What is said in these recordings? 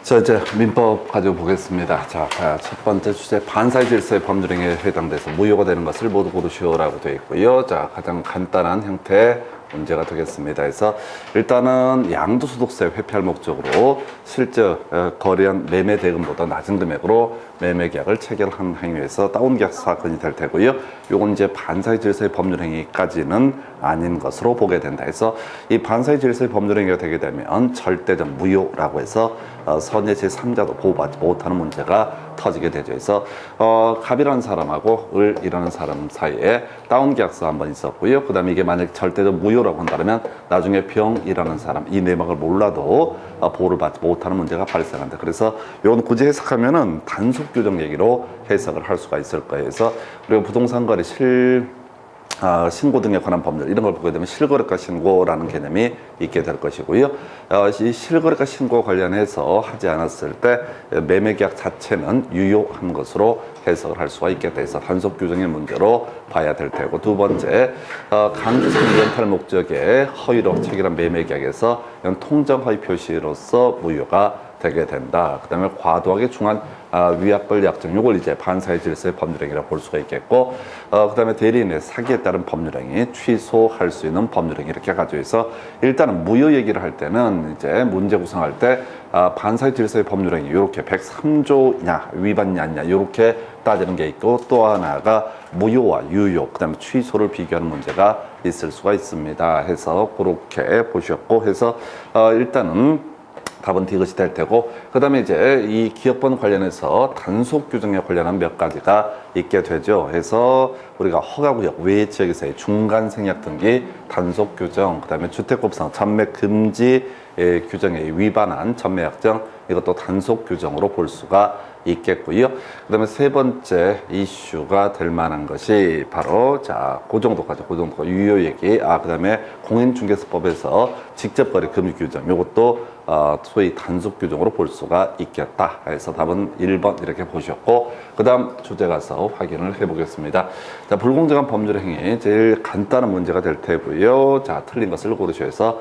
자, 이제 민법 가지고 보겠습니다. 자, 첫 번째 주제, 반사의 질서의 법률행위에 해당돼서 무효가 되는 것을 모두 고르시오라고 되어 있고요. 자, 가장 간단한 형태의 문제가 되겠습니다. 그래서 일단은 양도소득세 회피할 목적으로 실제 거래한 매매 대금보다 낮은 금액으로 매매 계약을 체결한 행위에서 다운계약 사건이 될 테고요. 요건 이제 반사의 질서의 법률행위까지는 아닌 것으로 보게 된다. 해서 이 반사의 질서의 법률행위가 되게 되면 절대적 무효라고 해서 선의 제3자도 보호받지 못하는 문제가 터지게 되죠. 그래서 갑이라는 사람하고 을이라는 사람 사이에 다운계약서 한번 있었고요. 그 다음에 이게 만약 절대적 무효라고 한다면 나중에 병이라는 사람, 이 내막을 몰라도 보호를 받지 못하는 문제가 발생한다. 그래서 이건 굳이 해석하면은 단속 규정 얘기로 해석을 할 수가 있을 거예요. 그래서 그리고 부동산 거래 신고 등에 관한 법률 이런 걸 보게 되면 실거래가 신고라는 개념이 있게 될 것이고요. 이 실거래가 신고 관련해서 하지 않았을 때 매매계약 자체는 유효한 것으로 해석을 할 수가 있겠다 해서 단속 규정의 문제로 봐야 될 테고, 두 번째 강제성 연탈 목적의 허위로 체결한 매매계약에서 이런 통정 허위 표시로서 무효가 되게 된다. 그 다음에 과도하게 중한 위약벌 약정, 요걸 이제 반사의 질서의 법률행위라고 볼 수가 있겠고, 그 다음에 대리인의 사기에 따른 법률행위, 취소할 수 있는 법률행위 이렇게 가지고 있어. 일단은 무효 얘기를 할 때는 이제 문제 구성할 때 반사의 질서의 법률행위 요렇게 103조냐 위반이 아니냐 요렇게 따지는 게 있고, 또 하나가 무효와 유효, 그 다음에 취소를 비교하는 문제가 있을 수가 있습니다. 해서 그렇게 보셨고, 해서 일단은 답은 D것이 될 테고, 그 다음에 이제 이 기업번 관련해서 단속 규정에 관련한 몇 가지가 있게 되죠. 해서 우리가 허가구역 외 지역에서의 중간 생략 등기 단속 규정, 그 다음에 주택법상 전매 금지 규정에 위반한 전매약정, 이것도 단속 규정으로 볼 수가 있겠고요. 그 다음에 세 번째 이슈가 될 만한 것이 바로 그 정도까지, 유효 얘기. 그 다음에 공인중개사법에서 직접거래 금지 규정, 이것도 소위 단속 규정으로 볼 수가 있겠다. 그래서 답은 1번 이렇게 보셨고, 그 다음 주제 가서 확인을 해보겠습니다. 자, 불공정한 법률 행위 제일 간단한 문제가 될 테고요. 자, 틀린 것을 고르셔서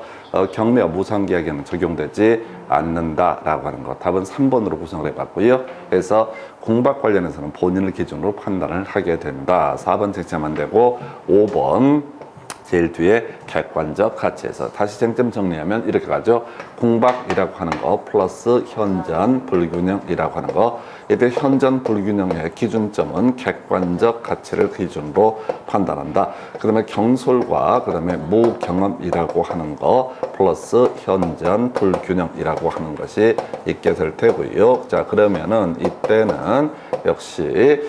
경매와 무상계약에는 적용되지 않는다라고 하는 것, 답은 3번으로 구성을 해봤고요. 그래서 공박 관련해서는 본인을 기준으로 판단을 하게 된다. 4번 쟁점안 되고, 5번 제일 뒤에 객관적 가치에서 다시 쟁점 정리하면 이렇게 가죠. 공박이라고 하는 거 플러스 현전 불균형이라고 하는 거. 이때 현전 불균형의 기준점은 객관적 가치를 기준으로 판단한다. 그 다음에 경솔과 그 다음에 무경험이라고 하는 거 플러스 현전 불균형이라고 하는 것이 있게 될 테고요. 자, 그러면은 이때는 역시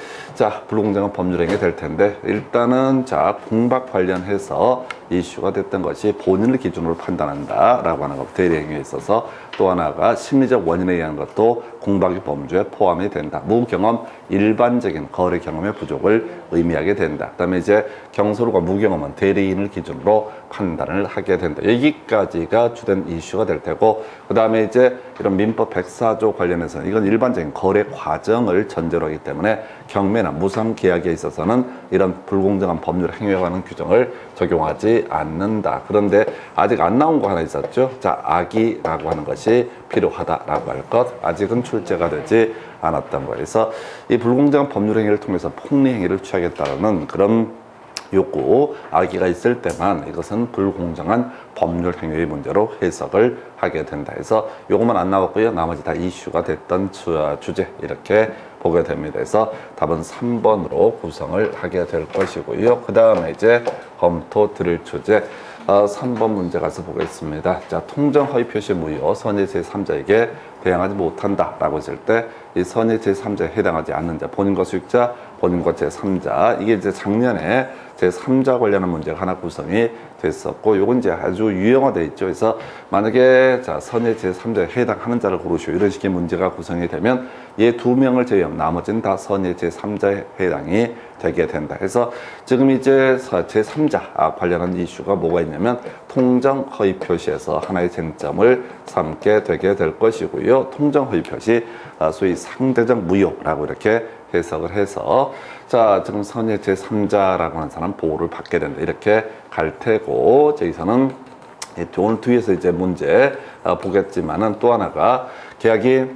불공정한 법률행위 될 텐데, 일단은 공박 관련해서 이슈가 됐던 것이 본인을 기준으로 판단한다라고 하는 것, 대리행위에 있어서. 또 하나가 심리적 원인에 의한 것도 공박의 범주에 포함이 된다. 무경험, 일반적인 거래 경험의 부족을 의미하게 된다. 그다음에 이제 경솔과 무경험은 대리인을 기준으로 판단을 하게 된다. 여기까지가 주된 이슈가 될 테고, 그다음에 이제 이런 민법 104조 관련해서는 이건 일반적인 거래 과정을 전제로 하기 때문에 경매나 무상 계약에 있어서는 이런 불공정한 법률 행위에 관한 규정을 적용하지 않는다. 그런데 아직 안 나온 거 하나 있었죠. 악의라고 하는 것이 필요하다라고 할 것, 아직은 출제가 되지 않았던 거예요. 그래서 이 불공정한 법률 행위를 통해서 폭리 행위를 취하겠다는 그런 욕구, 악의가 있을 때만 이것은 불공정한 법률 행위의 문제로 해석을 하게 된다. 해서 요것만 안 나왔고요. 나머지 다 이슈가 됐던 주제 이렇게 보게 됩니다. 그래서 답은 3번으로 구성을 하게 될 것이고요. 그 다음에 이제 검토 드릴 주제 3번 문제 가서 보겠습니다. 자, 통정 허위 표시 무효 선의 제3자에게 대항하지 못한다라고 했을 때 이 선의 제3자에 해당하지 않는 자, 본인과 수익자, 본인과 제3자, 이게 이제 작년에 제3자 관련한 문제가 하나 구성이 됐었고, 요건 이제 아주 유형화되어 있죠. 그래서 만약에 선의 제3자에 해당하는 자를 고르시오, 이런 식의 문제가 구성이 되면 얘 2명을 제외하면 나머지는 다 선의 제3자에 해당이 되게 된다. 그래서 지금 이제 제3자 관련한 이슈가 뭐가 있냐면 통정 허위 표시에서 하나의 쟁점을 삼게 되게 될 것이고요. 통정 허위 표시, 소위 상대적 무효라고 이렇게 해석을 해서 지금 선의 제3자라고 하는 사람 보호를 받게 된다, 이렇게 갈 테고, 저기서는 오늘 뒤에서 이제 문제 보겠지만은 또 하나가 계약이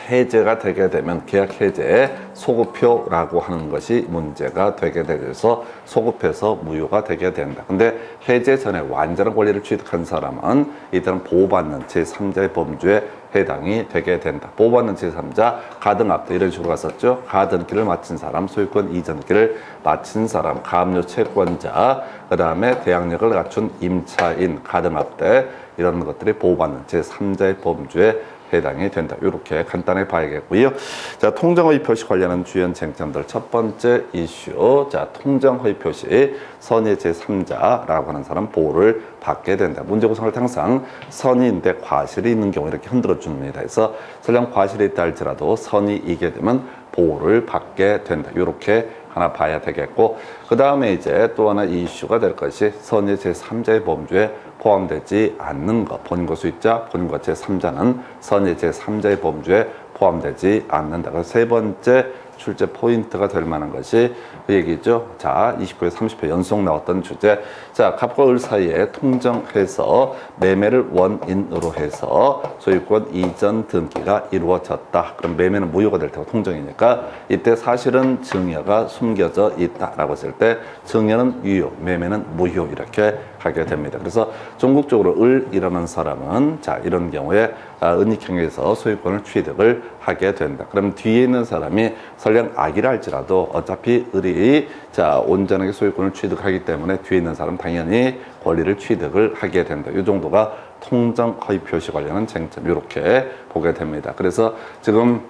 해제가 되게 되면 계약 해제 소급표라고 하는 것이 문제가 되게 되어서 소급해서 무효가 되게 된다. 근데 해제 전에 완전한 권리를 취득한 사람은 이때는 보호받는 제3자의 범주에 해당이 되게 된다. 보호받는 제3자, 가등압대 이런 식으로 갔었죠. 가등기를 마친 사람, 소유권 이전기를 마친 사람, 가압류 채권자, 그 다음에 대항력을 갖춘 임차인, 가등압대 이런 것들이 보호받는 제3자의 범주에 해당이 된다. 이렇게 간단하게 봐야겠고요. 자, 통정허위 표시 관련한 주연 쟁점들 첫 번째 이슈. 자, 통정허위 표시 선의 제3자라고 하는 사람 보호를 받게 된다. 문제 구성할 때 항상 선의인데 과실이 있는 경우 이렇게 흔들어 줍니다. 그래서 설령 과실이 있다 할지라도 선이 이게 되면 보호를 받게 된다. 이렇게 하나 봐야 되겠고, 그 다음에 이제 또 하나 이슈가 될 것이 선의 제3자의 범주에 포함되지 않는 것. 본인과 수익자, 본인과 제3자는 선의 제3자의 범주에 포함되지 않는다. 그래서 세 번째 출제 포인트가 될 만한 것이 그 얘기죠. 자, 29회 30회 연속 나왔던 주제. 자, 갑과 을 사이에 통정해서 매매를 원인으로 해서 소유권 이전 등기가 이루어졌다. 그럼 매매는 무효가 될 테고 통정이니까 이때 사실은 증여가 숨겨져 있다라고 했을 때 증여는 유효, 매매는 무효 이렇게 하게 됩니다. 그래서 전국적으로 을이라는 사람은 자, 이런 경우에 은닉행위에서 소유권을 취득을 하게 된다. 그럼 뒤에 있는 사람이 설령 악이라 할지라도 어차피 을이 자, 온전하게 소유권을 취득하기 때문에 뒤에 있는 사람 당연히 권리를 취득을 하게 된다. 이 정도가 통정 허위 표시 관련한 쟁점 이렇게 보게 됩니다. 그래서 지금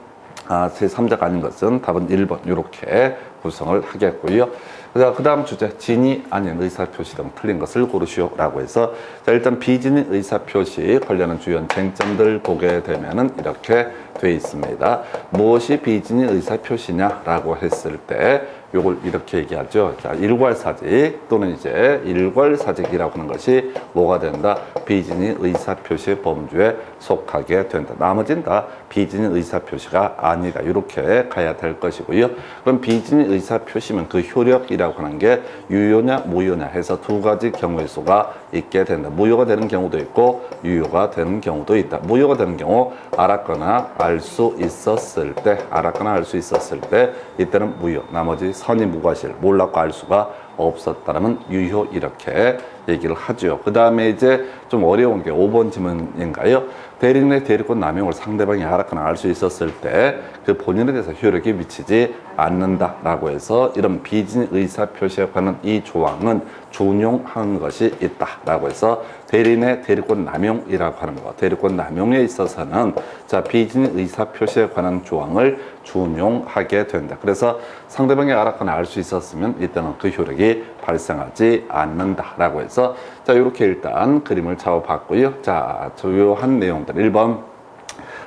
제3자가 아닌 것은 답은 1번 이렇게 구성을 하겠고요. 그 다음 주제, 진위 아닌 의사표시 등 틀린 것을 고르시오라고 해서 자, 일단 비진위 의사표시 관련한 주요 쟁점들 보게 되면은 이렇게 돼 있습니다. 무엇이 비진위 의사표시냐라고 했을 때 요걸 이렇게 얘기하죠. 자, 일괄사직 또는 이제 일괄사직이라고 하는 것이 뭐가 된다? 비진위 의사표시의 범주에 속하게 된다. 나머지는 다 비진위 의사표시가 아니다. 이렇게 가야 될 것이고요. 그럼 비진위 의사표시면 그 효력이라고 하는 게 유효냐 무효냐 해서 두 가지 경우의 수가 있게 된다. 무효가 되는 경우도 있고 유효가 되는 경우도 있다. 무효가 되는 경우 알았거나 알 수 있었을 때, 알았거나 알 수 있었을 때 이때는 무효. 나머지 선의 무과실, 몰랐고 알 수가 없었다면 유효 이렇게 얘기를 하죠. 그 다음에 이제 좀 어려운 게 5번 질문인가요? 대리인의 대리권 남용을 상대방이 알았거나 알 수 있었을 때 그 본인에 대해서 효력이 미치지 않는다라고 해서 이런 비진 의사 표시에 관한 이 조항은 준용하는 것이 있다라고 해서 대리인의 대리권 남용이라고 하는 것, 대리권 남용에 있어서는 자, 비진 의사 표시에 관한 조항을 준용하게 된다. 그래서 상대방이 알았거나 알 수 있었으면 이때는 그 효력이 발생하지 않는다라고 해서 자, 이렇게 일단 그림을 잡아봤고요. 자, 주요한 내용들 1번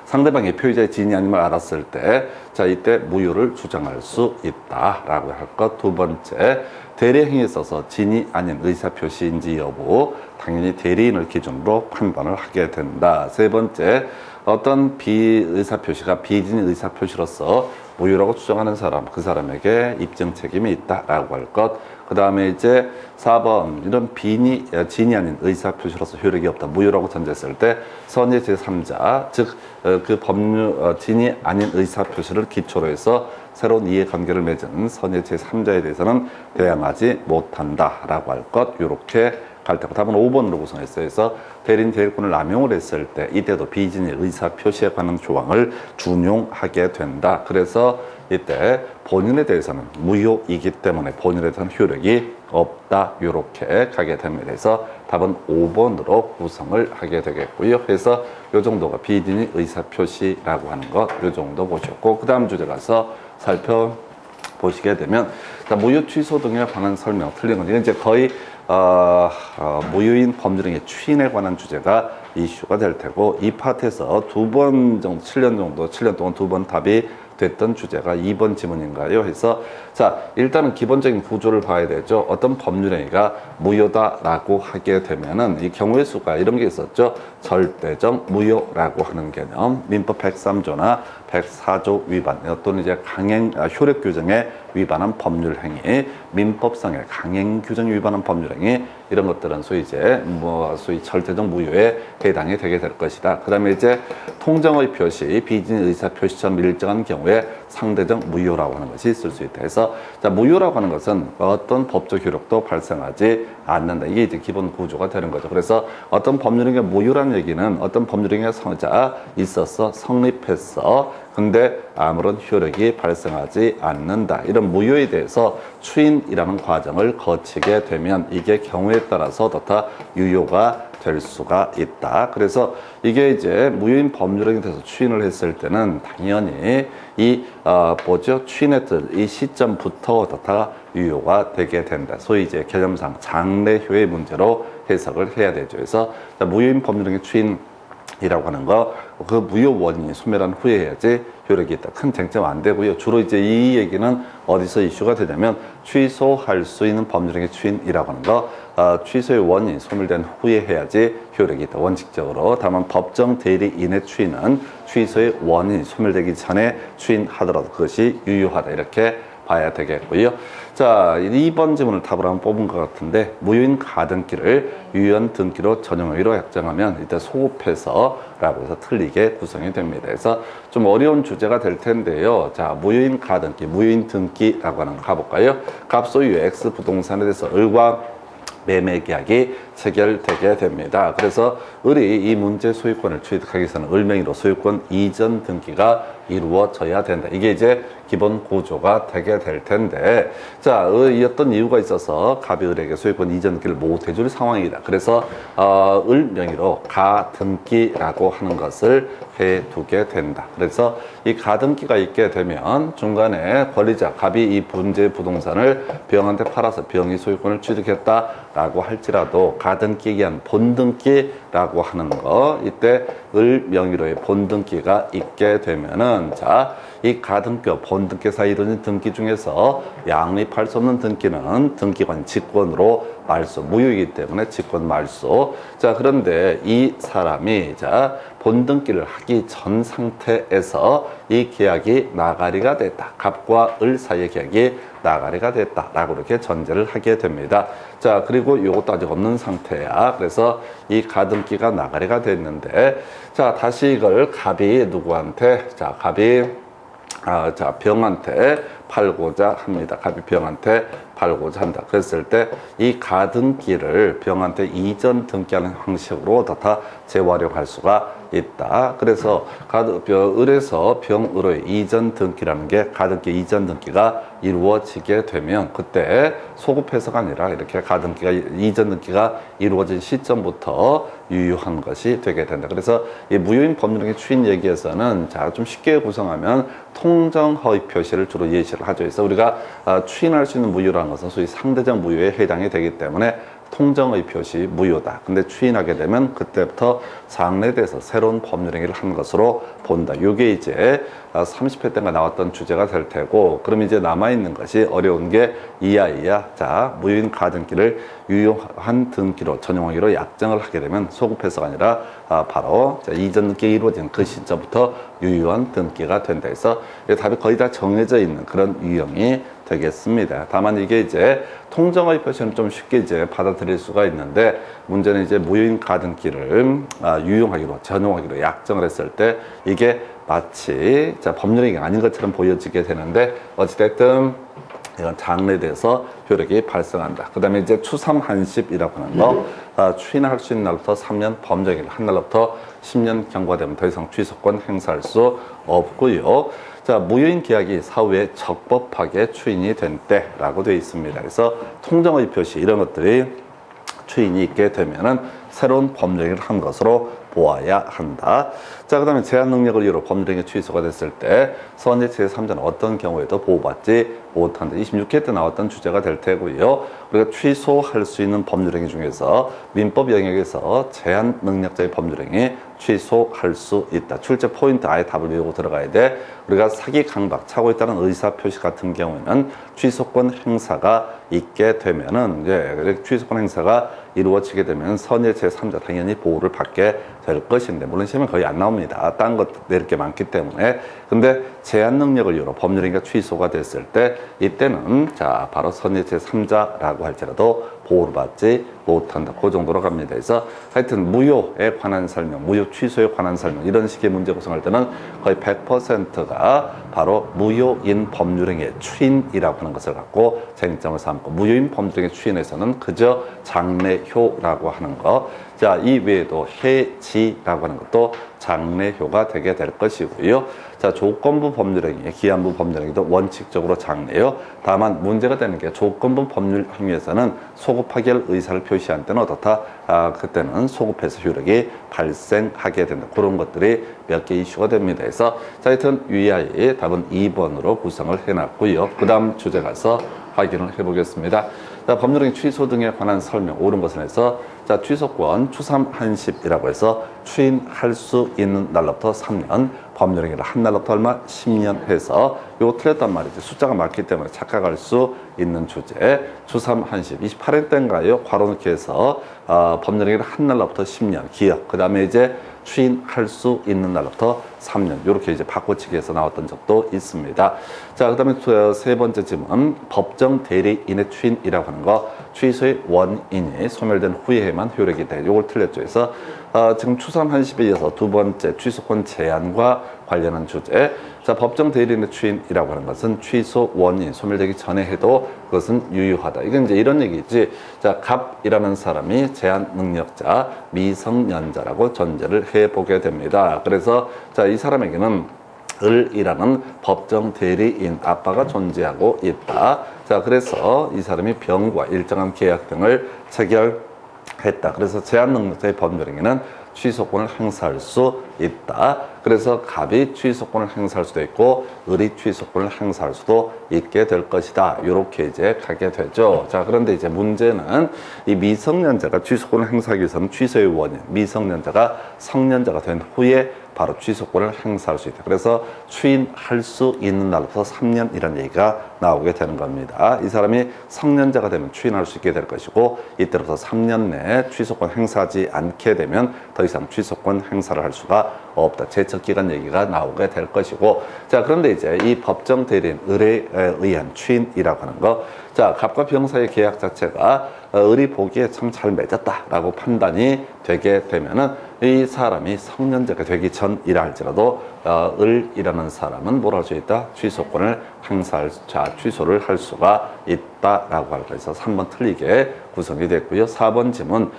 상대방이 표의자의 진위 아님을 알았을 때 자, 이때 무효를 주장할 수 있다라고 할 것. 두 번째, 대리행위에 있어서 진위 아닌 의사표시인지 여부 당연히 대리인을 기준으로 판단을 하게 된다. 세 번째, 어떤 비의사표시가 비진위 의사표시로서 무효라고 추정하는 사람, 그 사람에게 입증 책임이 있다라고 할 것. 그 다음에 이제 4번, 이런 진이 아닌 의사표시로서 효력이 없다, 무효라고 전제했을 때 선의 제3자, 즉 그 법률 진이 아닌 의사표시를 기초로 해서 새로운 이해관계를 맺은 선의 제3자에 대해서는 대항하지 못한다라고 할 것. 이렇게 갈 때고 답은 5번으로 구성했어요. 그래서 대리인 대리권을 남용을 했을 때 이때도 비진위 의사 표시에 관한 조항을 준용하게 된다. 그래서 이때 본인에 대해서는 무효이기 때문에 본인에 대한 효력이 없다. 이렇게 가게 됩니다. 그래서 답은 5번으로 구성을 하게 되겠고요. 그래서 이 정도가 비진위 의사 표시라고 하는 것, 이 정도 보셨고, 그 다음 주제 가서 살펴보시게 되면 무효 취소 등에 관한 설명 틀린 건 이건 이제 거의 무효인 범죄행위 추인에 관한 주제가 이슈가 될 테고 이 파트에서 2번 정도 7년 동안 2번 답이 됐던 주제가 2번 지문인가요? 해서 자, 일단은 기본적인 구조를 봐야 되죠. 어떤 법률행위가 무효다라고 하게 되면은 이 경우의 수가 이런 게 있었죠. 절대적 무효라고 하는 개념, 민법 103조나 104조 위반 또는 이제 효력 규정에 위반한 법률행위, 민법상의 강행 규정 위반한 법률행위 이런 것들은 소위 이제 소위 절대적 무효에 해당이 되게 될 것이다. 그다음에 이제 통정의 표시, 비진 의사 표시처럼 일정한 경우에 상대적 무효라고 하는 것이 있을 수 있다. 해서 자, 무효라고 하는 것은 어떤 법적 효력도 발생하지 않는다. 이게 이제 기본 구조가 되는 거죠. 그래서 어떤 법률행위가 무효라는 얘기는 어떤 법률행위가 있었어, 성립했어. 근데 아무런 효력이 발생하지 않는다. 이런 무효에 대해서 추인이라는 과정을 거치게 되면 이게 경우에 따라서 더 유효가 될 수가 있다. 그래서 이게 이제 무효인 법률행위에 대해서 추인을 했을 때는 당연히 이 추인했던 이 시점부터 더 유효가 되게 된다. 소위 이제 개념상 장래효의 문제로 해석을 해야 되죠. 그래서 무효인 법률행위 추인이라고 하는 거, 그 무효 원인이 소멸한 후에 해야지 효력이 있다. 큰 쟁점 안 되고요. 주로 이제 이 얘기는 어디서 이슈가 되냐면 취소할 수 있는 법률행위 추인이라고 하는 거, 취소의 원인이 소멸된 후에 해야지 효력이 있다. 원칙적으로. 다만 법정 대리 인의 추인은 취소의 원인이 소멸되기 전에 추인하더라도 그것이 유효하다. 이렇게 봐야 되겠고요. 자, 2번 지문을 답으로 한번 뽑은 것 같은데, 무효인 가등기를 유효한 등기로 전용하기로 약정하면 이때 소급해서라고 해서 틀리게 구성이 됩니다. 그래서 좀 어려운 주제가 될 텐데요. 자, 무효인 가등기, 무효인 등기라고 하는 거 가볼까요? 갑소유 X 부동산에 대해서 을과 매매 계약이 체결되게 됩니다. 그래서 을이 이 문제 소유권을 취득하기 위해서는 을 명의로 소유권 이전 등기가 이루어져야 된다. 이게 이제 기본 구조가 되게 될 텐데, 자, 이 어떤 이유가 있어서 갑이 을에게 소유권 이전 등기를 못 해줄 상황이다. 그래서 을 명의로 가등기라고 하는 것을 해두게 된다. 그래서 이 가등기가 있게 되면 중간에 권리자 갑이 이 문제 부동산을 병한테 팔아서 병이 소유권을 취득했다라고 할지라도 가등기에 의한 본등기라고 하는 거, 이때 을 명의로의 본등기가 있게 되면은, 자, 이 가등기와 본등기 사이 이루어진 등기 중에서 양립할 수 없는 등기는 등기관 직권으로 말소, 무효이기 때문에 직권 말소. 자, 그런데 이 사람이 자, 본등기를 하기 전 상태에서 이 계약이 나가리가 됐다. 갑과 을 사이의 계약이 나가리가 됐다라고 이렇게 전제를 하게 됩니다. 자, 그리고 이것도 아직 없는 상태야. 그래서 이 가등기가 나가리가 됐는데, 자, 다시 이걸 갑이 누구한테, 자, 갑이 병한테 팔고자 합니다. 갑이 병한테 팔고자 한다. 그랬을 때 이 가등기를 병한테 이전 등기하는 형식으로 다 재활용할 수가 있다. 그래서 을에서 병으로의 이전 등기라는 게 가등기 이전 등기가 이루어지게 되면 그때 소급해서가 아니라 이렇게 가등기가 이전 등기가 이루어진 시점부터 유효한 것이 되게 된다. 그래서 이 무효인 법률행위 추인 얘기에서는 자, 좀 쉽게 구성하면 통정 허위 표시를 주로 예시를 하죠. 그래서 우리가 추인할 수 있는 무효라는 것은 소위 상대적 무효에 해당이 되기 때문에 통정의 표시 무효다. 근데 추인하게 되면 그때부터 장래돼서 새로운 법률행위를 한 것으로 본다. 이게 이제 30회 때가 나왔던 주제가 될 테고, 그럼 이제 남아있는 것이 어려운 게 이하이야. 자, 무효인 가등기를 유효한 등기로 전용하기로 약정을 하게 되면 소급해서가 아니라 바로 자, 이전 등기가 이루어진 그 시점부터 유효한 등기가 된다. 해서 답이 거의 다 정해져 있는 그런 유형이 되겠습니다. 다만 이게 이제 통정의 표시는 좀 쉽게 이제 받아들일 수가 있는데, 문제는 이제 무효인 가등기를 유용하기로 전용하기로 약정을 했을 때 이게 마치 자, 법률행위가 아닌 것처럼 보여지게 되는데, 어찌됐든 이건 장래돼서 효력이 발생한다. 그 다음에 이제 추삼한십이라고 하는 거, 추인할 수 있는 날부터 3년, 법정일 한 날부터 10년 경과되면 더 이상 취소권 행사할 수 없고요. 자, 무효인 계약이 사후에 적법하게 추인이 된 때라고 되어 있습니다. 그래서 통정의 표시 이런 것들이 추인이 있게 되면은 새로운 법률행위를 한 것으로 보아야 한다. 자, 그 다음에 제한 능력을 이유로 법률행위 취소가 됐을 때 서원제 제3자는 어떤 경우에도 보호받지 못한다. 26회 때 나왔던 주제가 될 테고요. 우리가 취소할 수 있는 법률행위 중에서 민법 영역에서 제한 능력자의 법률행위 취소할 수 있다. 출제 포인트 아예 답을 외우고 들어가야 돼. 우리가 사기 강박, 차고 있다는 의사 표시 같은 경우에는 취소권 행사가 있게 되면은 이제 취소권 행사가 이루어지게 되면 선의 제3자 당연히 보호를 받게 될 것인데, 물론 시험에 거의 안 나옵니다. 딴 것 내릴 게 많기 때문에. 근데 제한 능력을 이유로 법률행위가 취소가 됐을 때, 이때는 자 바로 선의 제3자라고 할지라도 보호를 받지 못한다. 그 정도로 갑니다. 그래서 하여튼 무효에 관한 설명, 무효 취소에 관한 설명, 이런 식의 문제 구성할 때는 거의 100%가 바로 무효인 법률행위의 추인이라고 하는 것을 갖고 쟁점을 삼고, 무효인 법률행위 추인에서는 그저 장래효라고 하는 거, 자, 이 외에도 해지라고 하는 것도 장래효가 되게 될 것이고요. 자, 조건부 법률행위, 기한부 법률행위도 원칙적으로 장래요. 다만 문제가 되는 게 조건부 법률행위에서는 소급하게 할 의사를 표시한 때는 어떻다? 그때는 소급해서 효력이 발생하게 된다. 그런 것들이 몇 개 이슈가 됩니다. 그래서 자, 하여튼 위아래 답은 2번으로 구성을 해놨고요. 그 다음 주제 가서 확인을 해보겠습니다. 자, 법률행위 취소 등에 관한 설명, 옳은 것을 해서 자, 취소권 추삼한십이라고 해서 추인할 수 있는 날로부터 3년, 법률행위를 한 날로부터 얼마? 10년 해서, 요거 틀렸단 말이지. 숫자가 많기 때문에 착각할 수 있는 주제. 추삼한십 28회 때인가요? 괄호넣기 해서 법률행위를 한 날로부터 10년 기억, 그 다음에 이제 추인할 수 있는 날로부터 3년, 이렇게 이제 바꿔치기해서 나왔던 적도 있습니다. 자, 그 다음에 세 번째 질문, 법정 대리인의 추인이라고 하는 거, 취소의 원인이 소멸된 후에만 효력이 돼. 요걸 틀렸죠. 그래서 지금 추삼한십에 이어서 두 번째 취소권 제한과 관련한 주제. 자, 법정 대리인의 추인이라고 하는 것은 취소 원인 소멸되기 전에 해도 그것은 유효하다. 이건 이제 이런 얘기지. 자, 갑이라는 사람이 제한 능력자, 미성년자라고 전제를 해보게 됩니다. 그래서 자, 이 사람에게는 을이라는 법정 대리인 아빠가 존재하고 있다. 자, 그래서 이 사람이 병과 일정한 계약 등을 체결했다. 그래서 제한 능력자의 법률행위는 취소권을 행사할 수 있다. 그래서 갑이 취소권을 행사할 수도 있고 을이 취소권을 행사할 수도 있게 될 것이다. 이렇게 이제 가게 되죠. 자, 그런데 이제 문제는 이 미성년자가 취소권을 행사하기 위해서는 취소의 원인, 미성년자가 성년자가 된 후에 바로 취소권을 행사할 수 있다. 그래서 추인할 수 있는 날부터 3년이라는 얘기가 나오게 되는 겁니다. 이 사람이 성년자가 되면 추인할 수 있게 될 것이고, 이때로부터 3년 내에 취소권 행사하지 않게 되면 더 이상 취소권 행사를 할 수가 없다. 제척기간 얘기가 나오게 될 것이고, 자, 그런데 이제 이 법정 대리인 을에 의한 추인이라고 하는 거, 자, 갑과 병 사이의 계약 자체가 을이 보기에 참 잘 맺었다라고 판단이 되게 되면은 이 사람이 성년자가 되기 전이라 할지라도 을이라는 사람은 뭘 할 수 있다? 취소권을 행사할, 자, 취소를 할 수가 있다라고 할 거에서 3번 틀리게 구성이 됐고요. 4번 질문,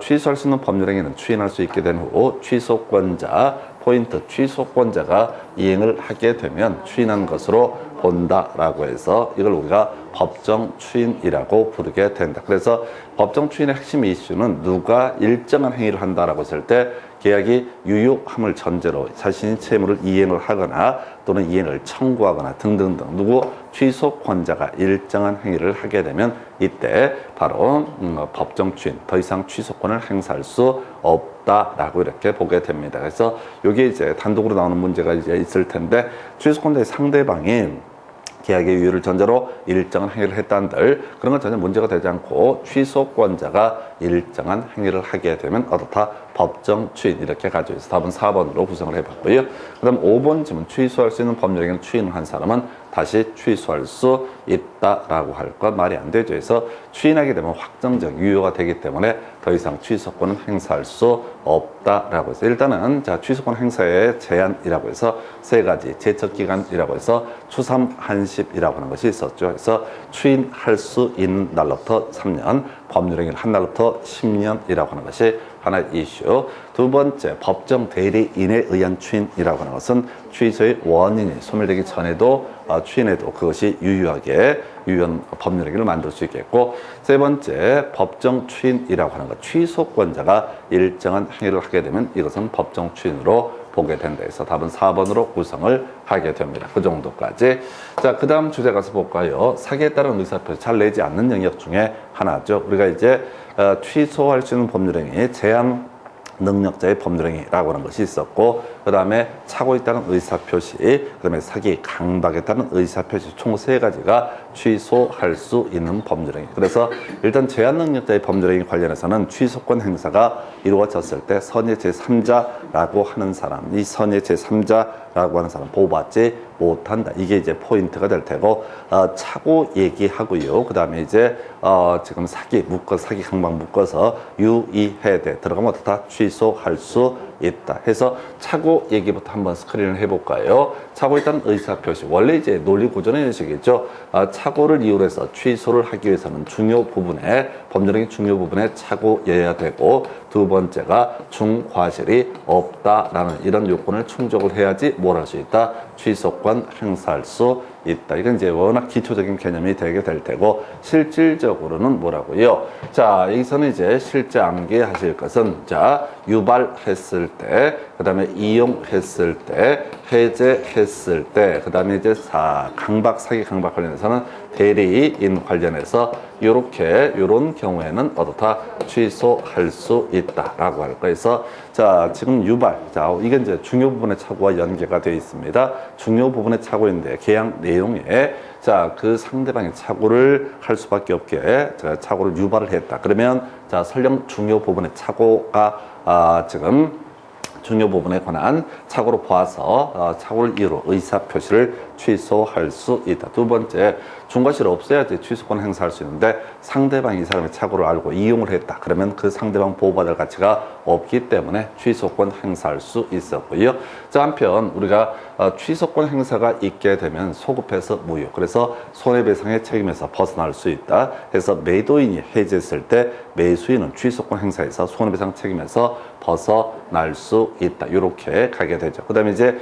취소할 수 있는 법률행위는 추인할 수 있게 된 후 취소권자, 포인트, 취소권자가 이행을 하게 되면 추인한 것으로 본다라고 해서 이걸 우리가 법정 추인이라고 부르게 된다. 그래서 법정 추인의 핵심 이슈는 누가 일정한 행위를 한다라고 했을 때 계약이 유효함을 전제로 자신이 채무를 이행을 하거나 또는 이행을 청구하거나 등등등, 누구 취소권자가 일정한 행위를 하게 되면 이때 바로 법정 추인, 더 이상 취소권을 행사할 수 없다라고 이렇게 보게 됩니다. 그래서 이게 이제 단독으로 나오는 문제가 이제 있을 텐데, 취소권자의 상대방이 계약의 유효를 전제로 일정한 행위를 했다는들, 그런 건 전혀 문제가 되지 않고 취소권자가 일정한 행위를 하게 되면 어떻다? 법정 추인, 이렇게 가지고 있어. 답은 4번으로 구성을 해봤고요. 그 다음 5번 질문, 취소할 수 있는 법률행위를 추인을 한 사람은 다시 취소할 수 있다라고 할 것 말이 안 되죠. 그래서 추인하게 되면 확정적 유효가 되기 때문에 더 이상 취소권은 행사할 수 없다라고 해서, 일단은 자, 취소권 행사의 제한이라고 해서 세 가지, 제척기간이라고 해서 추삼한십이라고 하는 것이 있었죠. 그래서 추인할 수 있는 날로부터 3년, 법률행위를 한 날로부터 10년이라고 하는 것이 하나의 이슈. 두 번째, 법정 대리인에 의한 추인이라고 하는 것은 취소의 원인이 소멸되기 전에도 추인해도 그것이 유효한 법률행위를 만들 수 있겠고, 세 번째, 법정 추인이라고 하는 것, 취소권자가 일정한 행위를 하게 되면 이것은 법정 추인으로 보게 된다 해서 답은 4번으로 구성을 하게 됩니다. 그 정도까지. 자, 그 다음 주제 가서 볼까요? 사기에 따른 의사표시 잘 내지 않는 영역 중에 하나죠. 우리가 이제 취소할 수 있는 법률행위 제한 능력자의 범죄행위라고 하는 것이 있었고, 그 다음에 차고 있다는 의사표시, 그 다음에 사기, 강박에 따른 의사표시, 총 세 가지가 취소할 수 있는 범죄행위. 그래서 일단 제한 능력자의 범죄행위 관련해서는 취소권 행사가 이루어졌을 때 선의 제3자라고 하는 사람, 이 선의 제3자라고 하는 사람 보호받지 못한다. 이게 이제 포인트가 될 테고, 차고 얘기하고요. 그 다음에 이제 지금 사기 사기 강박 묶어서 유의해대 들어가면 다 취소할 수 있다 해서 차고 얘기부터 한번 스크린을 해볼까요? 차고 있다는 의사표시, 원래 이제 논리 구조는 이런 식이죠. 차고를 이유로 해서 취소를 하기 위해서는 중요 부분에, 범죄적인 중요 부분에 차고여야 되고, 두 번째가 중과실이 없다라는 이런 요건을 충족을 해야지 뭘 할 수 있다? 취소권 행사할 수 있다. 이건 이제 워낙 기초적인 개념이 되게 될 테고, 실질적으로는 뭐라고요? 자, 여기서는 이제 실제 암기하실 것은, 자, 유발했을 때, 그 다음에 이용했을 때, 해제했을 때, 그 다음에 이제 강박, 사기 강박 관련해서는 대리인 관련해서 요런 경우에는 어떻다? 취소할 수 있다라고 할 거에서, 자, 지금 유발, 자, 이게 이제 중요 부분의 착오와 연계가 되어 있습니다. 중요 부분의 착오인데 계약 내용에, 자, 그 상대방이 착오를 할 수밖에 없게 자, 착오를 유발을 했다. 그러면, 자, 설령 중요 부분의 착오가 지금 중요 부분에 관한 착오로 보아서 착오를 이유로 의사표시를 취소할 수 있다. 두 번째, 중과실을 없애야지 취소권 행사할 수 있는데, 상대방이 이 사람의 착오를 알고 이용을 했다. 그러면 그 상대방 보호받을 가치가 없기 때문에 취소권 행사할 수 있었고요. 자, 한편 우리가 취소권 행사가 있게 되면 소급해서 무효, 그래서 손해배상의 책임에서 벗어날 수 있다 해서 매도인이 해지했을 때 매수인은 취소권 행사에서 손해배상 책임에서 벗어날 수 있다. 이렇게 가게 되죠. 그 다음에 이제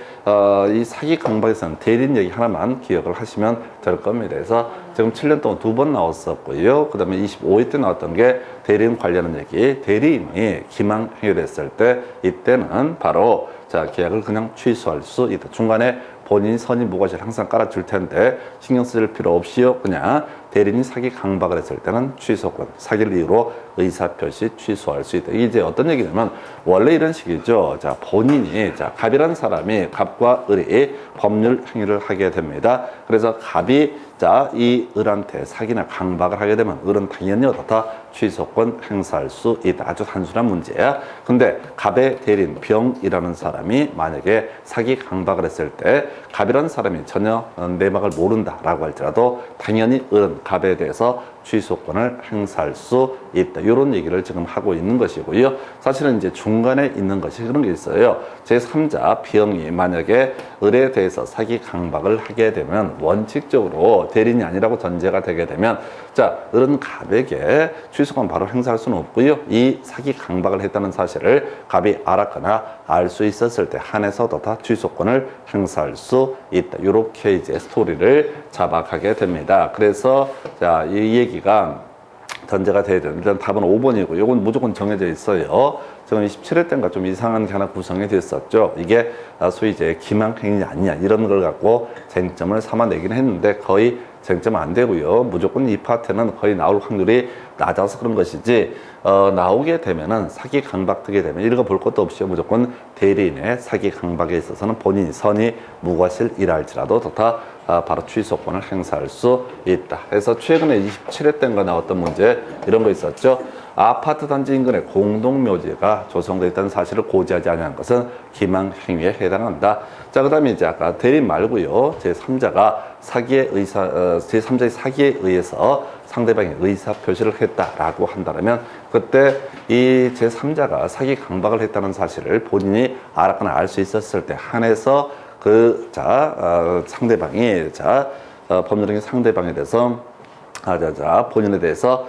이 사기 강박에서는 대리인 얘기 하나만 기억을 하시면 될 겁니다. 그래서 지금 7년 동안 2번 나왔었고요. 그 다음에 25회 때 나왔던 게 대리인 관련한 얘기. 대리인이 기망행위를 했을 때, 이때는 바로, 자, 계약을 그냥 취소할 수 있다. 중간에 본인 선임 무과실 항상 깔아줄 텐데 신경 쓸 필요 없이요. 그냥 대리인이 사기 강박을 했을 때는 취소권, 사기를 이유로 의사표시 취소할 수 있다. 이게 이제 어떤 얘기냐면, 원래 이런 식이죠. 자, 본인이, 자, 갑이라는 사람이 갑과 을이 법률 행위를 하게 됩니다. 그래서 갑이, 자, 이 을한테 사기나 강박을 하게 되면 을은 당연히 어떻다? 취소권 행사할 수 있다. 아주 단순한 문제야. 근데 갑의 대리인 병이라는 사람이 만약에 사기 강박을 했을 때 갑이라는 사람이 전혀 내막을 모른다라고 할지라도 당연히 을은 갑에 대해서 취소권을 행사할 수 있다. 이런 얘기를 지금 하고 있는 것이고요. 사실은 이제 중간에 있는 것이 그런 게 있어요. 제3자 병이 만약에 을에 대해서 사기 강박을 하게 되면 원칙적으로 대리인이 아니라고 전제가 되게 되면, 자, 을은 갑에게 취소권 바로 행사할 수는 없고요. 이 사기 강박을 했다는 사실을 갑이 알았거나 알 수 있었을 때 한해서도 다 취소권을 행사할 수 있다. 이렇게 이제 스토리를 잡아가게 됩니다. 그래서, 자, 이 얘기가 전제가 돼야 되는, 일단 답은 5번이고, 이건 무조건 정해져 있어요. 지금 27회 때인가 좀 이상한 게 하나 구성이 됐었죠. 이게 소위 이제 기망행위 아니냐, 이런 걸 갖고 쟁점을 삼아내긴 했는데 거의 쟁점 안 되고요. 무조건 이 파트는 거의 나올 확률이 낮아서 그런 것이지, 나오게 되면은 사기 강박 뜨게 되면 이런 거 볼 것도 없이 무조건 대리인의 사기 강박에 있어서는 본인이 선의 무과실이라 할지라도 다 바로 취소권을 행사할 수 있다. 그래서 최근에 27회 때인가 나왔던 문제 이런 거 있었죠. 아파트 단지 인근에 공동묘지가 조성되어 있다는 사실을 고지하지 않은 것은 기망행위에 해당한다. 자, 그 다음에 이제 아까 대리인 말고요. 제3자가 제3자의 사기에 의해서 상대방이 의사표시를 했다라고 한다면, 그때 이 제3자가 사기 강박을 했다는 사실을 본인이 알았거나 알 수 있었을 때 한해서 상대방이, 법률적인 상대방에 대해서, 본인에 대해서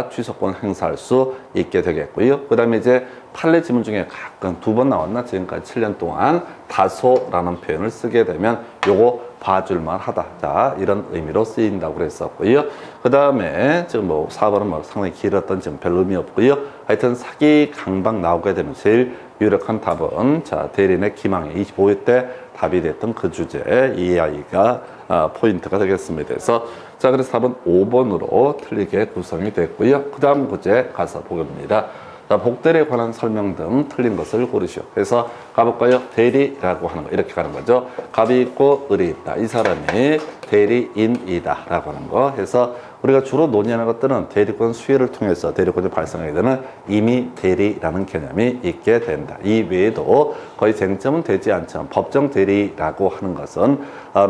취소권 행사할 수 있게 되겠고요. 그 다음에 이제 판례 지문 중에 가끔 2번 나왔나? 지금까지 7년 동안 다소라는 표현을 쓰게 되면 요거 봐줄만 하다. 자, 이런 의미로 쓰인다고 그랬었고요. 그 다음에 지금 뭐 4번은 뭐 상당히 길었던 지금 별 의미 없고요. 하여튼 사기 강박 나오게 되면 제일 유력한 답은, 자, 대리인의 기망에 25회 때 답이 됐던 그 주제, 이 아이가 포인트가 되겠습니다. 그래서, 그래서 답은 5번으로 틀리게 구성이 됐고요. 그 다음 구제 가서 보겠습니다. 자, 복대리에 관한 설명 등 틀린 것을 고르시오. 그래서 가볼까요? 대리라고 하는 거 이렇게 가는 거죠. 갑이 있고 을이 있다. 이 사람이 대리인이다 라고 하는 거 해서 우리가 주로 논의하는 것들은 대리권 수혜를 통해서 대리권이 발생하게 되는 임의 대리라는 개념이 있게 된다. 이 외에도 거의 쟁점은 되지 않지만 법정 대리라고 하는 것은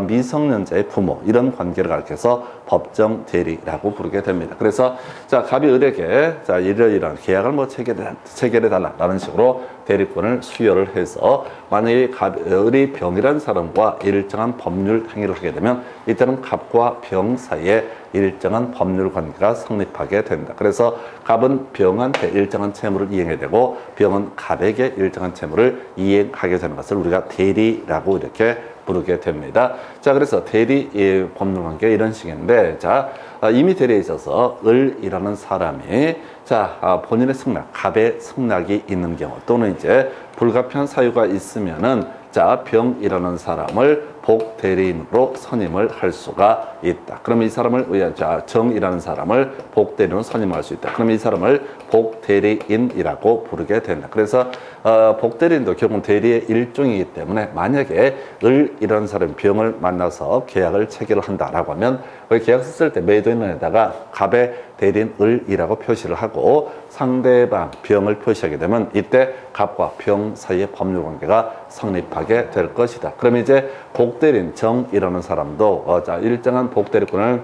미성년자의 부모 이런 관계를 가리켜서 법정 대리라고 부르게 됩니다. 그래서 자, 갑이 을에게 자, 이러이러한 계약을 뭐 체결해 달라라는 식으로 대리권을 수여를 해서 만약에 을이 병이라는 사람과 일정한 법률 행위를 하게 되면 이때는 갑과 병 사이에 일정한 법률 관계가 성립하게 된다. 그래서 갑은 병한테 일정한 채무를 이행해야 되고 병은 갑에게 일정한 채무를 이행하게 되는 것을 우리가 대리라고 이렇게 부르게 됩니다. 자, 그래서 대리 법률 관계 이런 식인데, 자, 이미 대리에 있어서 을이라는 사람이 자, 본인의 승낙, 갑의 승낙이 있는 경우 또는 이제 불가피한 사유가 있으면은 자, 병이라는 사람을 복대리인으로 선임을 할 수가 있다. 그러면 이 사람을 자, 정이라는 사람을 복대리인으로 선임할 수 있다. 그러면 이 사람을 복대리인이라고 부르게 된다. 그래서 복대리인도 결국은 대리의 일종이기 때문에 만약에 을이라는 사람이 병을 만나서 계약을 체결한다라고 하면 그 계약서 쓸 때 매도인에다가 갑의 대리인 을이라고 표시를 하고 상대방 병을 표시하게 되면 이때 갑과 병 사이의 법률 관계가 성립하게 될 것이다. 그럼 이제 복대리인 정이라는 사람도 자, 일정한 복대리권을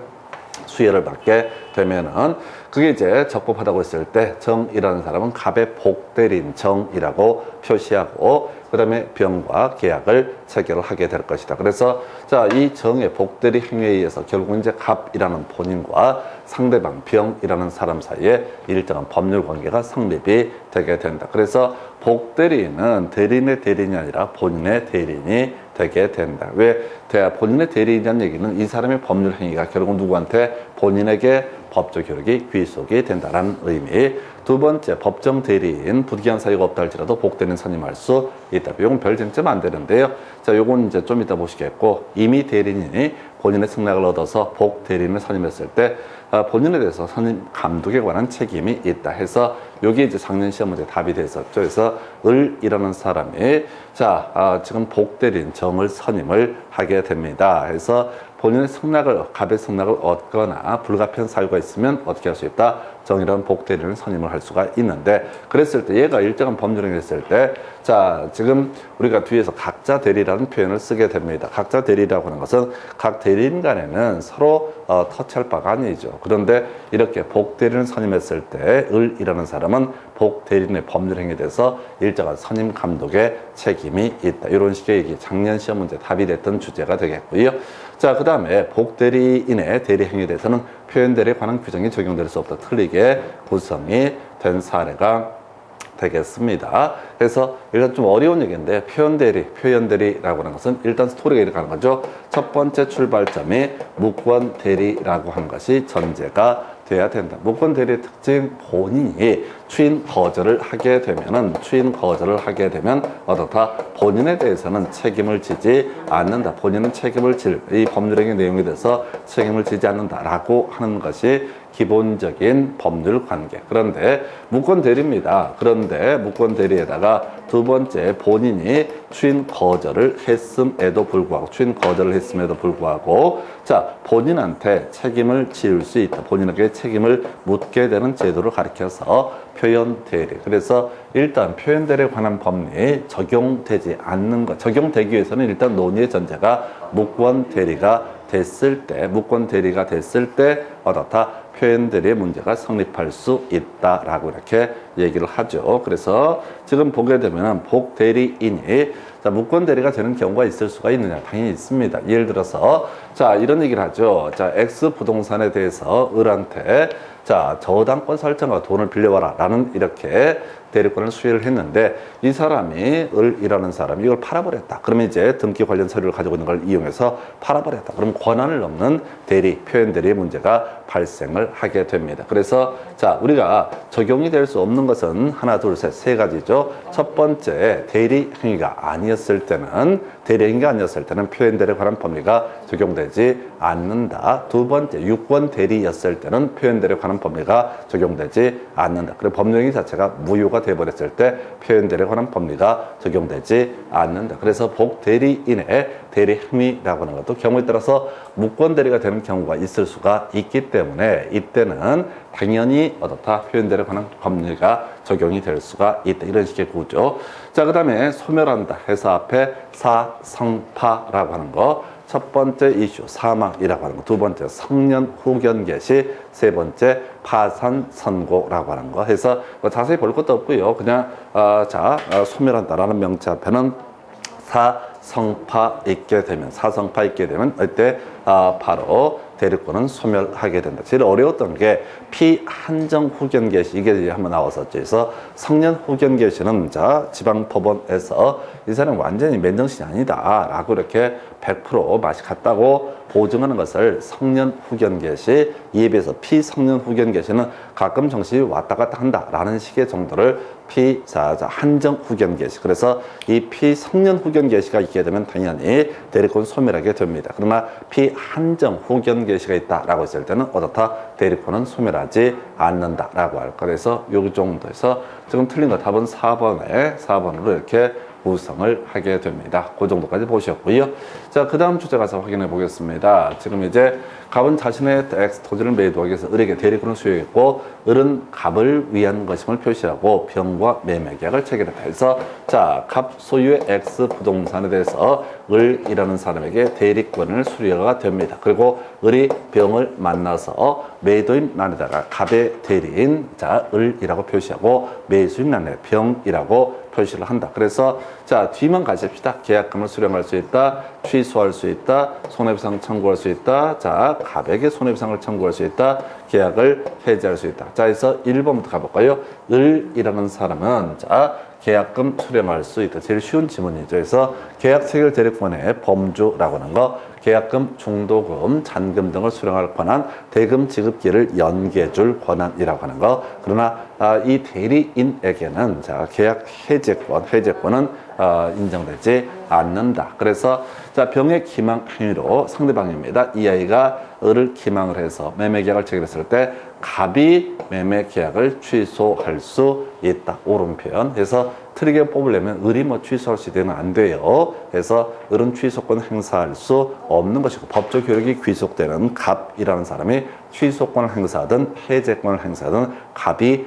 수여를 받게 되면은 그게 이제 적법하다고 했을 때 정이라는 사람은 갑의 복대리인 정이라고 표시하고 그 다음에 병과 계약을 체결을 하게 될 것이다. 그래서 자, 이 정의 복대리 행위에 의해서 결국 이제 갑이라는 본인과 상대방 병이라는 사람 사이에 일정한 법률 관계가 성립이 되게 된다. 그래서 복대리인은 대리인의 대리인이 아니라 본인의 대리인이 되게 된다. 왜? 본인의 대리인이라는 얘기는 이 사람의 법률 행위가 결국 누구한테 본인에게 법적 효력이 귀속이 된다는 의미. 두 번째, 법정 대리인 부득이한 사유가 없다 할지라도 복대리인 선임할 수 있다. 이건 별 쟁점 안 되는데요. 자, 요건 이제 좀 이따 보시겠고, 이미 대리인이 본인의 승낙을 얻어서 복대리인을 선임했을 때 본인에 대해서 선임 감독에 관한 책임이 있다 해서 여기 이제 작년 시험 문제 답이 됐었죠. 그래서 을이라는 사람이 자, 지금 복대리인 정을 선임을 하게 됩니다. 해서 본인의 승낙을, 갑의 승낙을 얻거나 불가피한 사유가 있으면 어떻게 할 수 있다? 정이라는 복대리인을 선임을 할 수가 있는데, 그랬을 때 얘가 일정한 법률행위를 했을 때, 자, 지금 우리가 뒤에서 각자 대리라는 표현을 쓰게 됩니다. 각자 대리라고 하는 것은 각 대리인 간에는 서로 터치할 바가 아니죠. 그런데 이렇게 복대리인을 선임했을 때 을이라는 사람은 복대리인의 법률행위에 대해서 일정한 선임 감독의 책임이 있다. 이런 식의 얘기, 작년 시험 문제 답이 됐던 주제가 되겠고요. 자, 그 다음에 복대리인의 대리행위에 대해서는 표현대리에 관한 규정이 적용될 수 없다. 틀리게 구성이 된 사례가 되겠습니다. 그래서 일단 좀 어려운 얘기인데 표현대리라고 하는 것은 일단 스토리가 이렇게 하는 거죠. 첫 번째 출발점이 무권대리라고 하는 것이 전제가 돼야 된다. 무권대리의 특징, 본인이 추인 거절을 하게 되면 어떻다? 본인에 대해서는 책임을 지지 않는다. 본인은 책임을 이 법률행위 내용에 대해서 책임을 지지 않는다라고 하는 것이 기본적인 법률 관계. 그런데 무권대리입니다. 그런데 무권대리에다가 두 번째, 본인이 추인 거절을 했음에도 불구하고 자, 본인한테 책임을 지을 수 있다. 본인에게 책임을 묻게 되는 제도를 가리켜서 표현대리. 그래서 일단 표현대리에 관한 법리 적용되지 않는 것, 적용되기 위해서는 일단 논의의 전제가 무권대리가 됐을 때 어떻다? 표현대리의 문제가 성립할 수 있다라고 이렇게 얘기를 하죠. 그래서 지금 보게 되면 복대리인이 자, 무권대리가 되는 경우가 있을 수가 있느냐? 당연히 있습니다. 예를 들어서 자, 이런 얘기를 하죠. 자, X 부동산에 대해서 을한테 자, 저당권 설정하고 돈을 빌려와라 라는 이렇게 대리권을 수여를 했는데 이 사람이 을이라는 사람이 이걸 팔아버렸다. 그러면 이제 등기 관련 서류를 가지고 있는 걸 이용해서 팔아버렸다. 그럼 권한을 넘는 대리, 표현대리의 문제가 발생을 하게 됩니다. 그래서 자, 우리가 적용이 될 수 없는 것은 하나, 둘, 셋, 세 가지죠. 첫 번째, 대리 행위가 아니었을 때는 표현대리에 관한 법리가 적용되지 않는다. 두 번째, 유권 대리였을 때는 표현대리에 관한 법리가 적용되지 않는다. 그리고 법령이 자체가 무효가 되어버렸을 때 표현대리에 관한 법리가 적용되지 않는다. 그래서 복대리인의 대리 행위라고 하는 것도 경우에 따라서 무권 대리가 되는 경우가 있을 수가 있기 때문에 이때는 당연히 어떻다 표현대리에 관한 법리가 적용이 될 수가 있다. 이런 식의 구조. 자, 그 다음에 소멸한다 해서 앞에 사성파라고 하는 거. 첫 번째 이슈 사망이라고 하는 거, 두 번째 성년 후견 개시, 세 번째 파산 선고라고 하는 거 해서 뭐 자세히 볼 것도 없고요. 그냥 소멸한다라는 명치 앞에는 사성파 있게 되면 이때 바로 대리권은 소멸하게 된다. 제일 어려웠던 게 피한정 후견 개시, 이게 한번 나왔었죠. 그래서 성년 후견 개시는 지방법원에서 이 사람 완전히 맨정신이 아니다 라고 이렇게 100% 맛이 갔다고 보증하는 것을 성년 후견 개시, 이에 비해서 피성년 후견 개시는 가끔 정신이 왔다 갔다 한다라는 식의 정도를 한정 후견 개시. 그래서 이 피성년 후견 개시가 있게 되면 당연히 대리권 소멸하게 됩니다. 그러나 피한정 후견 개시가 있다라고 했을 때는 어떻다? 대리권은 소멸하지 않는다라고 할 거. 그래서 요 정도에서 지금 틀린 거 답은 4번으로 이렇게 구성을 하게 됩니다. 그 정도까지 보셨고요. 자, 그 다음 주제 가서 확인해 보겠습니다. 지금 이제 갑은 자신의 X 토지를 매도하기 위해서 을에게 대리권을 수여했고 을은 갑을 위한 것임을 표시하고 병과 매매 계약을 체결했다 해서 자, 갑 소유의 X 부동산에 대해서 을이라는 사람에게 대리권을 수여가 됩니다. 그리고 을이 병을 만나서 매도인 란에다가 갑의 대리인 을이라고 표시하고 매수인 란에 병이라고 표시를 한다. 그래서 자, 뒤만 가십시다. 계약금을 수령할 수 있다, 취소할 수 있다, 손해배상 청구할 수 있다. 자, 갑에게 손해배상을 청구할 수 있다, 계약을 해지할 수 있다. 자, 그래서 1번부터 가볼까요? 을이라는 사람은 계약금 수령할 수 있다. 제일 쉬운 지문이죠. 그래서 계약 체결 대리권의 범주라고 하는 거, 계약금, 중도금, 잔금 등을 수령할 권한, 대금 지급기를 연기해줄 권한이라고 하는 거. 그러나 이 대리인에게는 계약 해제권은 인정되지 않는다. 그래서 병의 기망 행위로 상대방입니다. 이 아이가 을을 기망을 해서 매매 계약을 체결했을 때 갑이 매매 계약을 취소할 수 있다. 옳은 표현. 그래서 틀리게 뽑으려면 을이 취소할 수 있는 안 돼요. 그래서 을은 취소권 행사할 수 없는 것이고 법적 효력이 귀속되는 갑이라는 사람이 취소권을 행사하든 해제권을 행사하든 갑이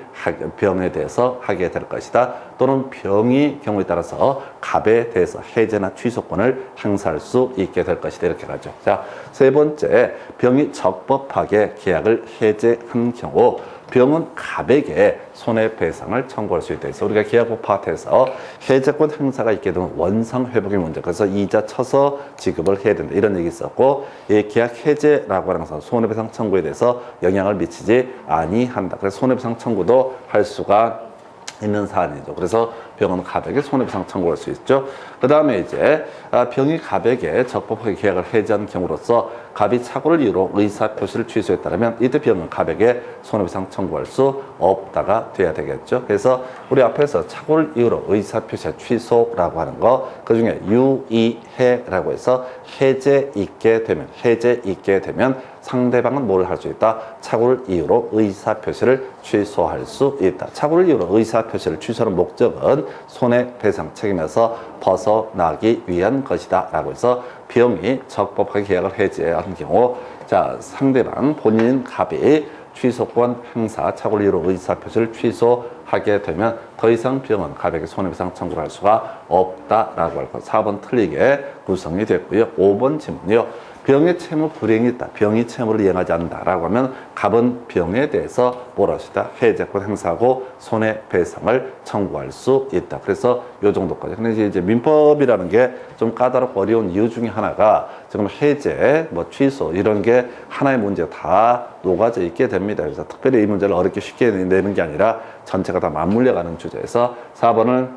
병에 대해서 하게 될 것이다. 또는 병이 경우에 따라서 갑에 대해서 해제나 취소권을 행사할 수 있게 될 것이다. 이렇게 가죠. 자, 세 번째, 병이 적법하게 계약을 해제한 경우 병은 갑에게 손해배상을 청구할 수 있다. 그래서 우리가 계약법 파트에서 해제권 행사가 있게 되면 원상회복의 문제, 그래서 이자 쳐서 지급을 해야 된다. 이런 얘기 있었고, 이 계약 해제라고 하는 것은 손해배상 청구에 대해서 영향을 미치지 아니한다. 그래서 손해배상 청구도 할 수가 있는 사안이죠. 그래서 병은 갑에게 손해배상 청구할 수 있죠. 그 다음에 이제 병이 갑에게 적법하게 계약을 해지한 경우로서 갑이 착오를 이유로 의사표시를 취소했다면 이때 병은 갑에게 손해배상 청구할 수 없다가 돼야 되겠죠. 그래서 우리 앞에서 착오를 이유로 의사표시 취소라고 하는 거, 그 중에 유의해라고 해서 해제 있게 되면 상대방은 뭘 할 수 있다? 착오를 이유로 의사표시를 취소할 수 있다. 착오를 이유로 의사표시를 취소하는 목적은 손해배상 책임에서 벗어나기 위한 것이다 라고 해서 병이 적법하게 계약을 해지한 경우 상대방 본인 갑이 취소권 행사, 착오를 이유로 의사표시를 취소하게 되면 더 이상 병은 갑에게 손해배상 청구를 할 수가 없다라고 할 것. 4번 틀리게 구성이 됐고요. 5번 질문이요. 병의 채무 불이행이 있다. 병이 채무를 이행하지 않는다라고 하면 갑은 병에 대해서 뭐라 하시다? 해제권 행사하고 손해배상을 청구할 수 있다. 그래서 요 정도까지. 근데 이제 민법이라는 게 좀 까다롭고 어려운 이유 중에 하나가 지금 해제, 취소 이런 게 하나의 문제가 다 녹아져 있게 됩니다. 그래서 특별히 이 문제를 어렵게 쉽게 내는 게 아니라 전체가 다 맞물려가는 주제에서 4번을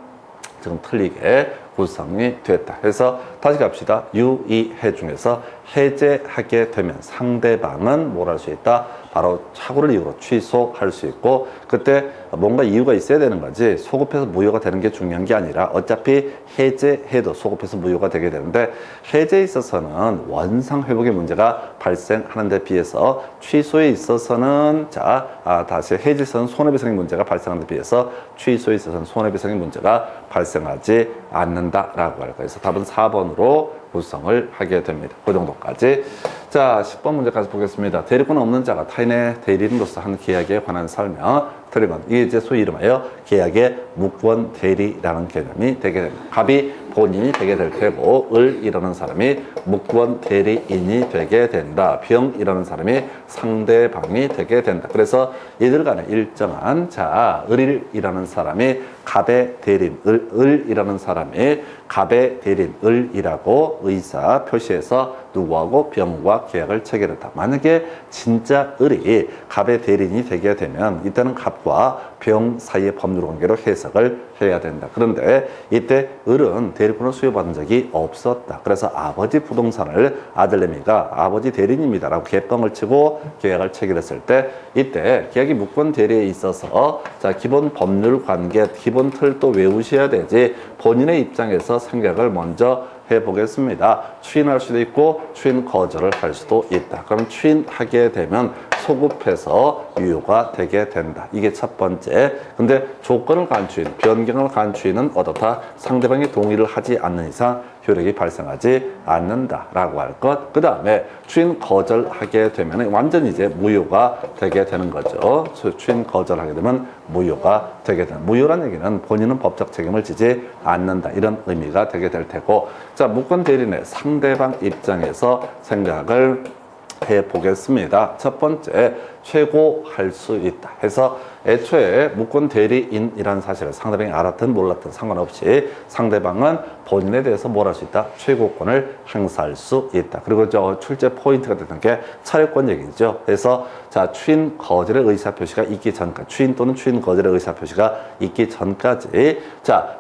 지금 틀리게 구성이 됐다. 그래서 다시 갑시다. 유의해 중에서 해제하게 되면 상대방은 뭘 할 수 있다? 바로 착오를 이유로 취소할 수 있고, 그때 뭔가 이유가 있어야 되는 거지 소급해서 무효가 되는 게 중요한 게 아니라 어차피 해제해도 소급해서 무효가 되게 되는데, 해제에 있어서는 원상 회복의 문제가 발생하는 데 비해서 취소에 있어서는 다시 해제에서는 손해배상의 문제가 발생하는 데 비해서 취소에 있어서는 손해배상의 문제가 발생하지 않는다라고 할 거예요. 그래서 답은 4번으로 구성을 하게 됩니다. 그 정도까지. 자, 10번 문제까지 보겠습니다. 대리권 없는 자가 타인의 대리인으로서 한 계약에 관한 설명. 틀리면 이게 이제 소위 이름하여 계약의 무권 대리라는 개념이 되게 됩니다. 갑이 본인이 되게 될 테고, 을이라는 사람이 무권 대리인이 되게 된다. 병이라는 사람이 상대방이 되게 된다. 그래서 이들 간에 일정한 을이라는 사람이 갑의 대리인, 을이라는 사람이 갑의 대리인, 을이라고 의사 표시해서 누구하고 병과 계약을 체결했다. 만약에 진짜 을이 갑의 대리인이 되게 되면 이때는 갑과 병 사이의 법률 관계로 해석을 해야 된다. 그런데 이때 을은 대리권을 수여받은 적이 없었다. 그래서 아버지 부동산을 아들내미가 아버지 대리인입니다 라고 개뻥을 치고 계약을 체결했을 때, 이때 계약이 무권 대리에 있어서 기본 법률 관계, 기본 틀도 외우셔야 되지, 본인의 입장에서 생각을 먼저 해보겠습니다. 추인할 수도 있고 추인 거절을 할 수도 있다. 그럼 추인하게 되면 소급해서 유효가 되게 된다. 이게 첫 번째. 근데 조건을 간추인, 변경을 간추인은 어떻다? 상대방이 동의를 하지 않는 이상 효력이 발생하지 않는다라고 할 것. 그 다음에 추인 거절하게 되면 완전히 이제 무효가 되게 되는 거죠. 추인 거절하게 되면 무효가 되게 되는. 무효란 얘기는 본인은 법적 책임을 지지 않는다, 이런 의미가 되게 될 테고. 자, 무권 대리인의 상대방 입장에서 생각을 해보겠습니다. 첫 번째, 최고할 수 있다 해서 애초에 무권 대리인이라는 사실을 상대방이 알았든 몰랐든 상관없이 상대방은 본인에 대해서 뭘 할 수 있다? 최고권을 행사할 수 있다. 그리고 출제 포인트가 되는 게 차례권 얘기죠. 그래서 추인 거절의 의사표시가 있기 전까지, 추인 또는 추인 거절의 의사표시가 있기 전까지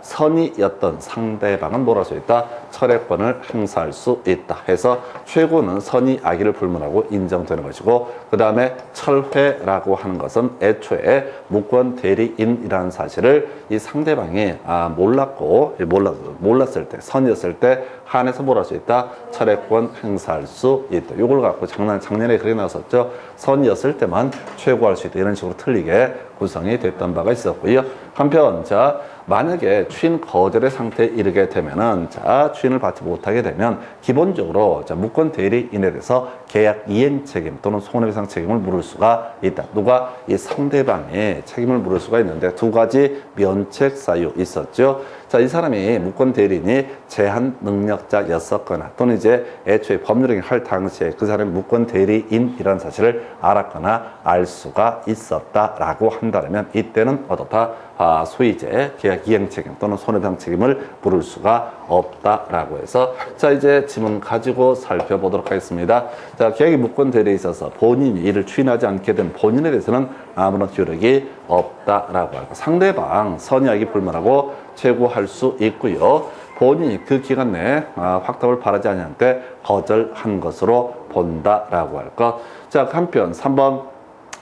선의였던 상대방은 뭘 할 수 있다? 철회권을 행사할 수 있다 해서 최고는 선의 악의를 불문하고 인정되는 것이고, 그 다음에 철회라고 하는 것은 애초에 무권 대리인이라는 사실을 이 상대방이 몰랐을 때, 선이었을 때 한해서 뭘 할 수 있다? 철회권 행사할 수 있다. 이걸 갖고 작년에 그렇게 나왔었죠. 선이었을 때만 최고할 수 있다. 이런 식으로 틀리게 구성이 됐던 바가 있었고요. 한편 만약에 추인 거절의 상태에 이르게 되면은 추인을 받지 못하게 되면 기본적으로 무권 대리인에 대해서 계약 이행 책임 또는 손해배상 책임을 물을 수가 있다. 누가? 이 상대방이 책임을 물을 수가 있는데 두 가지 면책 사유 있었죠. 이 사람이 무권 대리인이 제한 능력자였었거나 또는 이제 애초에 법률행위 할 당시에 그 사람이 무권 대리인이라는 사실을 알았거나 알 수가 있었다라고 한다면 이때는 어떻다? 소위 이제 계약 이행 책임 또는 손해배상 책임을 물을 수가 없다라고 해서 이제 지문 가지고 살펴보도록 하겠습니다. 계약이 무권 대리에 있어서 본인이 이를 추인하지 않게 된 본인에 대해서는 아무런 효력이 없다라고 하고, 상대방 선의악이 불문하고 최고할 수 있고요. 본인이 그 기간 내에 확답을 바라지 않을 때 거절한 것으로 본다라고 할 것. 한편 3번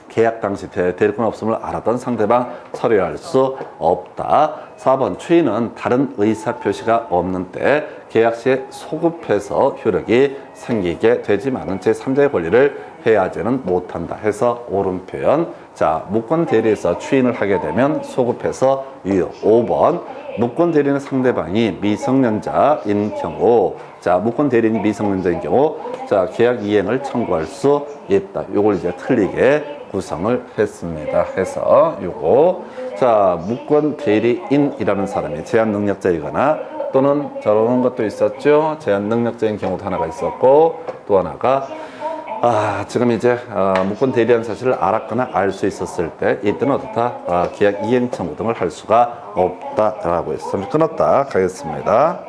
계약 당시 대리권 없음을 알았던 상대방 철회할 수 없다. 4번 추인은 다른 의사표시가 없는 때 계약 시에 소급해서 효력이 생기게 되지만은 제3자의 권리를 해야지는 못한다 해서 옳은 표현. 무권 대리에서 추인을 하게 되면 소급해서 유효. 5번 무권 대리인의 상대방이 미성년자인 경우, 무권 대리인이 미성년자인 경우 계약 이행을 청구할 수 있다. 요걸 이제 틀리게 구성을 했습니다. 해서 요거 무권 대리인이라는 사람이 제한 능력자이거나 또는 저런 것도 있었죠. 제한 능력자인 경우도 하나가 있었고, 또 하나가 지금 이제 무권 대리한 사실을 알았거나 알 수 있었을 때 이때는 어떻다? 계약 이행 청구 등을 할 수가 없다라고 해서 끊었다 가겠습니다.